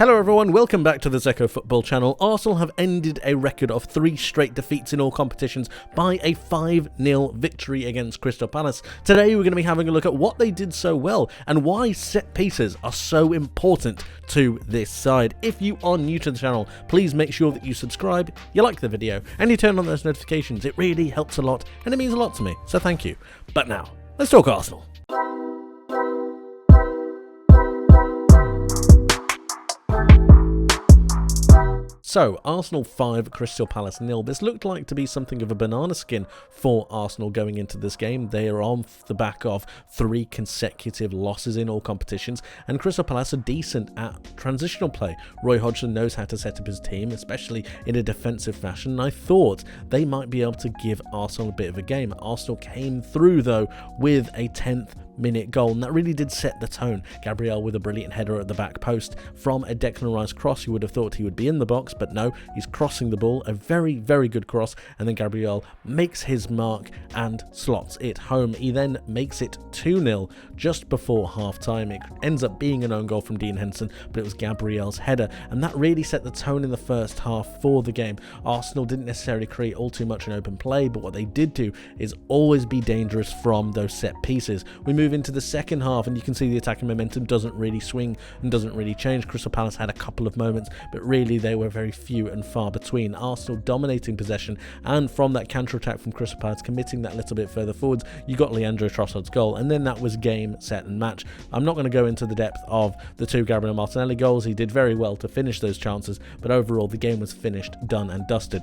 Hello everyone, welcome back to the Zekko football channel. Arsenal have ended a record of 3 straight defeats in all competitions by a 5-0 victory against Crystal Palace. Today we're going to be having a look at what they did so well and why set pieces are so important to this side. If you are new to the channel, please make sure that you subscribe, you like the video, and you turn on those notifications. It really helps a lot and it means a lot to me, so thank you. But now, let's talk Arsenal. So, Arsenal 5, Crystal Palace 0. This looked like to be something of a banana skin for Arsenal going into this game. They are on the back of 3 consecutive losses in all competitions, and Crystal Palace are decent at transitional play. Roy Hodgson knows how to set up his team, especially in a defensive fashion, and I thought they might be able to give Arsenal a bit of a game. Arsenal came through, though, with a 10th minute goal, and that really did set the tone. Gabriel with a brilliant header at the back post from a Declan Rice cross. You would have thought he would be in the box, but no, he's crossing the ball, a very, very good cross, and then Gabriel makes his mark and slots it home. He then makes it 2-0 just before half-time. It ends up being an own goal from Dean Henderson, but it was Gabriel's header, and that really set the tone in the first half for the game. Arsenal didn't necessarily create all too much in open play, but what they did do is always be dangerous from those set pieces. We move into the second half and you can see the attacking momentum doesn't really swing and doesn't really change. Crystal Palace had a couple of moments, but really they were very few and far between. Arsenal dominating possession, and from that counter-attack from Crystal Palace committing that little bit further forwards, you got Leandro Trossard's goal, and then that was game, set and match. I'm not going to go into the depth of the 2 Gabriel Martinelli goals. He did very well to finish those chances, but overall the game was finished, done and dusted.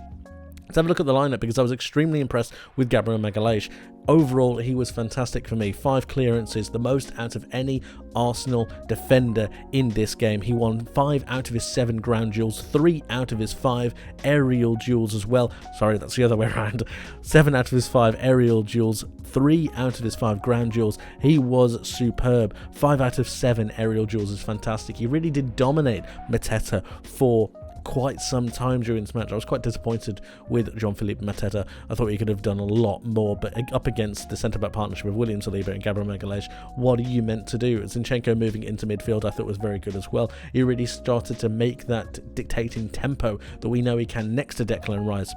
Let's have a look at the lineup, because I was extremely impressed with Gabriel Magalhaes. Overall, he was fantastic for me. 5 clearances, the most out of any Arsenal defender in this game. He won 5 out of his 7 ground duels, 3 out of his 5 aerial duels as well. Sorry, that's the other way around. 7 out of his 5 aerial duels, 3 out of his 5 ground duels. He was superb. 5 out of 7 aerial duels is fantastic. He really did dominate Mateta for quite some time during this match. I was quite disappointed with Jean-Philippe Mateta. I thought he could have done a lot more, but up against the centre-back partnership of William Saliba and Gabriel Magalhaes, what are you meant to do? Zinchenko moving into midfield I thought was very good as well. He really started to make that dictating tempo that we know he can next to Declan Rice.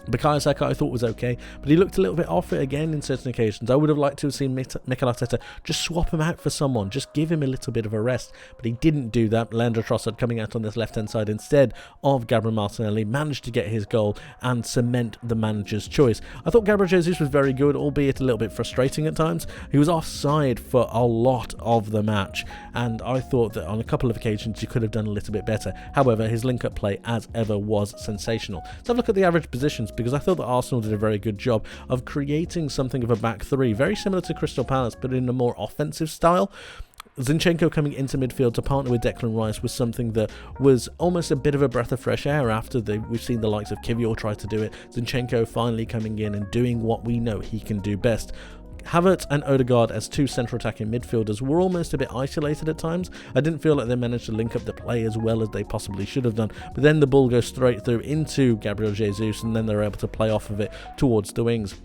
Bukayo Saka I thought was okay, but he looked a little bit off it again in certain occasions. I would have liked to have seen Mikel Arteta just swap him out for someone, just give him a little bit of a rest, but he didn't do that. Leandro Trossard coming out on this left-hand side instead of Gabriel Martinelli managed to get his goal and cement the manager's choice. I thought Gabriel Jesus was very good, albeit a little bit frustrating at times. He was offside for a lot of the match, and I thought that on a couple of occasions he could have done a little bit better. However, his link-up play, as ever, was sensational. Let's have a look at the average positions, because I thought that Arsenal did a very good job of creating something of a back 3, very similar to Crystal Palace, but in a more offensive style. Zinchenko coming into midfield to partner with Declan Rice was something that was almost a bit of a breath of fresh air after we've seen the likes of Kivior try to do it. Zinchenko finally coming in and doing what we know he can do best. Havertz and Odegaard as 2 central attacking midfielders were almost a bit isolated at times. I didn't feel like they managed to link up the play as well as they possibly should have done, but then the ball goes straight through into Gabriel Jesus and then they're able to play off of it towards the wings.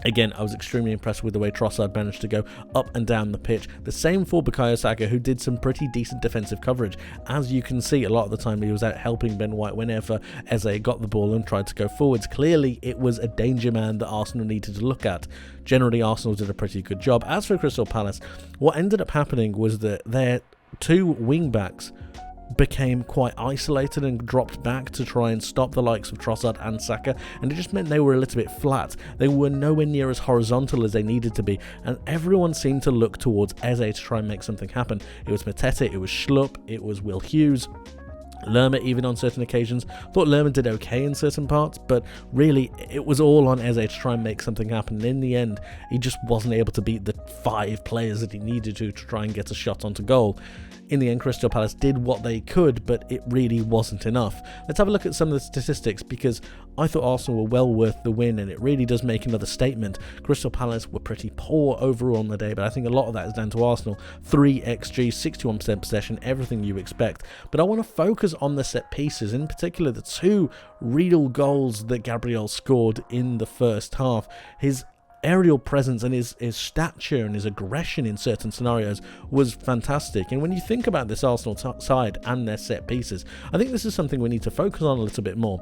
Again, I was extremely impressed with the way Trossard managed to go up and down the pitch. The same for Bukayo Saka, who did some pretty decent defensive coverage. As you can see, a lot of the time he was out helping Ben White whenever Eze got the ball and tried to go forwards. Clearly, it was a danger man that Arsenal needed to look at. Generally, Arsenal did a pretty good job. As for Crystal Palace, what ended up happening was that their 2 wing-backs became quite isolated and dropped back to try and stop the likes of Trossard and Saka, and it just meant they were a little bit flat. They were nowhere near as horizontal as they needed to be, and everyone seemed to look towards Eze to try and make something happen. It was Mateta, it was Schlupp, it was Will Hughes, Lerma even on certain occasions. Thought Lerma did okay in certain parts, but really it was all on Eze to try and make something happen, and in the end he just wasn't able to beat the 5 players that he needed to try and get a shot onto goal. In the end, Crystal Palace did what they could, but it really wasn't enough. Let's have a look at some of the statistics, because I thought Arsenal were well worth the win, and it really does make another statement. Crystal Palace were pretty poor overall on the day, but I think a lot of that is down to Arsenal. 3 XG, 61% possession, everything you expect. But I want to focus on the set pieces, in particular the 2 real goals that Gabriel scored in the first half. His aerial presence and his stature and his aggression in certain scenarios was fantastic. And when you think about this Arsenal side and their set pieces, I think this is something we need to focus on a little bit more.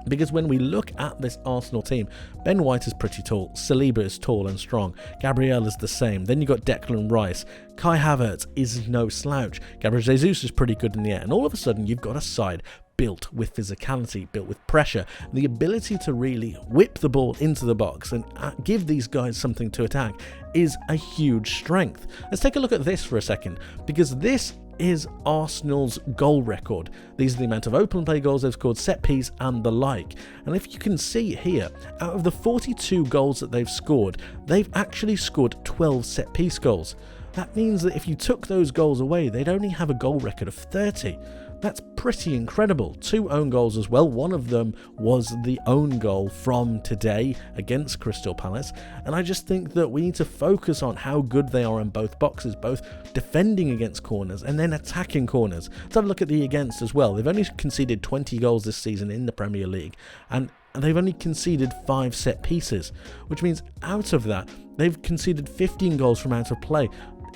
Because when we look at this Arsenal team, Ben White is pretty tall, Saliba is tall and strong, Gabriel is the same, then you've got Declan Rice, Kai Havertz is no slouch, Gabriel Jesus is pretty good in the air, and all of a sudden you've got a side built with physicality, built with pressure, and the ability to really whip the ball into the box and give these guys something to attack is a huge strength. Let's take a look at this for a second, because this is Arsenal's goal record. These are the amount of open play goals they've scored, set piece and the like. And if you can see here, out of the 42 goals that they've scored, they've actually scored 12 set piece goals. That means that if you took those goals away, they'd only have a goal record of 30. That's pretty incredible. 2 own goals as well. One of them was the own goal from today against Crystal Palace. And I just think that we need to focus on how good they are in both boxes, both defending against corners and then attacking corners. Let's have a look at the against as well. They've only conceded 20 goals this season in the Premier League. And they've only conceded 5 set pieces, which means out of that, they've conceded 15 goals from out of play.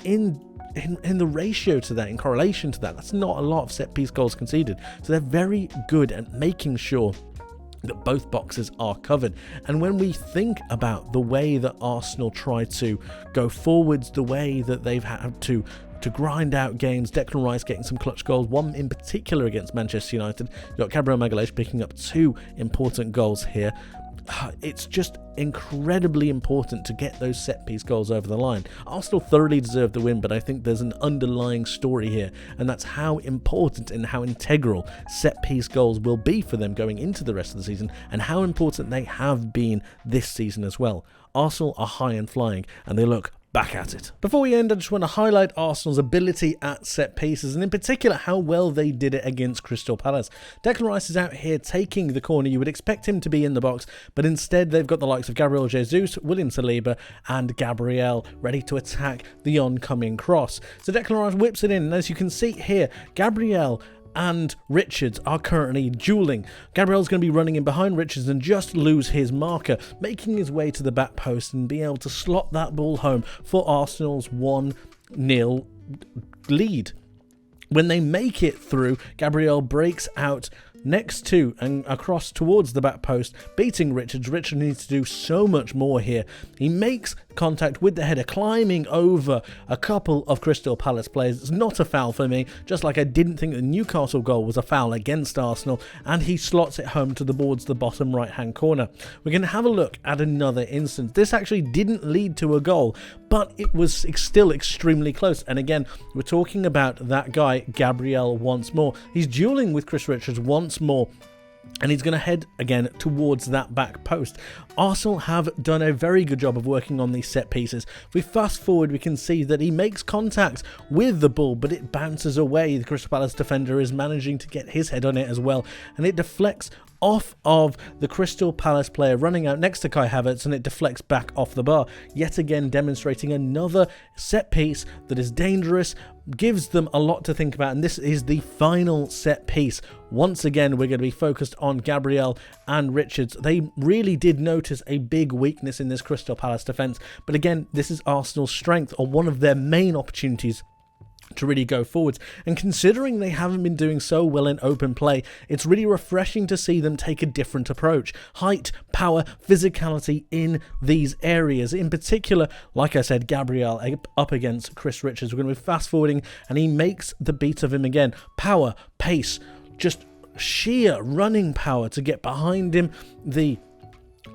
In the ratio to that, in correlation to that, that's not a lot of set piece goals conceded. So they're very good at making sure that both boxes are covered. And when we think about the way that Arsenal try to go forwards, the way that they've had to grind out games, Declan Rice getting some clutch goals, one in particular against Manchester United. You've got Gabriel Magalhaes picking up 2 important goals here. It's just incredibly important to get those set-piece goals over the line. Arsenal thoroughly deserve the win, but I think there's an underlying story here, and that's how important and how integral set-piece goals will be for them going into the rest of the season, and how important they have been this season as well. Arsenal are high and flying, and they look back at it. Before we end, I just want to highlight Arsenal's ability at set pieces, and in particular how well they did it against Crystal Palace. Declan Rice is out here taking the corner. You would expect him to be in the box, but instead they've got the likes of Gabriel Jesus, William Saliba and Gabriel ready to attack the oncoming cross. So Declan Rice whips it in, and as you can see here, Gabriel and Richards are currently dueling. Gabriel's going to be running in behind Richards and just lose his marker, making his way to the back post and be able to slot that ball home for Arsenal's 1-0 lead. When they make it through, Gabriel breaks out next to and across towards the back post, beating Richards. Richards needs to do so much more here. He makes contact with the header, climbing over a couple of Crystal Palace players. It's not a foul for me, just like I didn't think the Newcastle goal was a foul against Arsenal, and he slots it home towards the bottom right hand corner. We're going to have a look at another instance. This actually didn't lead to a goal, but it was still extremely close. And again, we're talking about that guy Gabriel once more. He's dueling with Chris Richards once more, and he's going to head again towards that back post. Arsenal have done a very good job of working on these set pieces. If we fast forward, we can see that he makes contact with the ball, but it bounces away. The Crystal Palace defender is managing to get his head on it as well, and it deflects off of the Crystal Palace player running out next to Kai Havertz, and it deflects back off the bar, yet again demonstrating another set piece that is dangerous, gives them a lot to think about. And this is the final set piece. Once again, we're going to be focused on Gabriel and Richards. They really did notice a big weakness in this Crystal Palace defence, but again, this is Arsenal's strength, or one of their main opportunities to really go forwards. And considering they haven't been doing so well in open play, it's really refreshing to see them take a different approach. Height, power, physicality in these areas. In particular, like I said, Gabriel up against Chris Richards. We're going to be fast forwarding, and he makes the beat of him again. Power, pace, just sheer running power to get behind him, the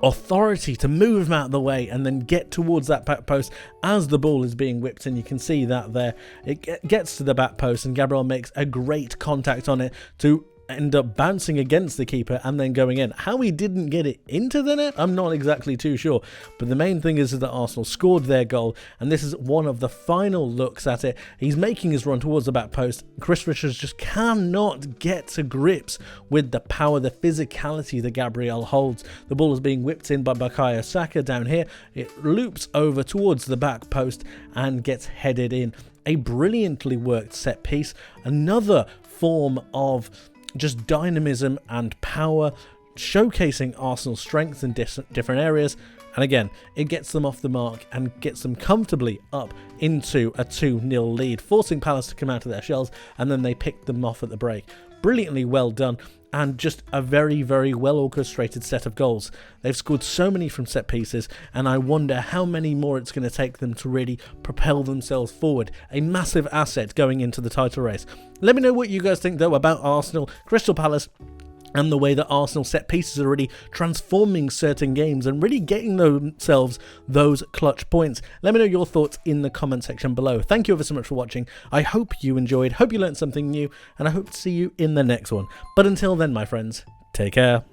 authority to move him out of the way and then get towards that back post as the ball is being whipped. And you can see that there it gets to the back post, and Gabriel makes a great contact on it to end up bouncing against the keeper and then going in. How he didn't get it into the net, I'm not exactly too sure, but the main thing is that Arsenal scored their goal, and this is one of the final looks at it. He's making his run towards the back post. Chris Richards just cannot get to grips with the power, the physicality that Gabriel holds. The ball is being whipped in by Bukayo Saka down here. It loops over towards the back post and gets headed in. A brilliantly worked set piece. Another form of just dynamism and power, showcasing Arsenal's strengths in different areas. And again, it gets them off the mark and gets them comfortably up into a 2-0 lead, forcing Palace to come out of their shells, and then they pick them off at the break. Brilliantly well done, and just a very, very well orchestrated set of goals. They've scored so many from set pieces, and I wonder how many more it's going to take them to really propel themselves forward. A massive asset going into the title race. Let me know what you guys think, though, about Arsenal, Crystal Palace, and the way that Arsenal set pieces are really transforming certain games and really getting themselves those clutch points. Let me know your thoughts in the comment section below. Thank you ever so much for watching. I hope you enjoyed, hope you learned something new, and I hope to see you in the next one. But until then, my friends, take care.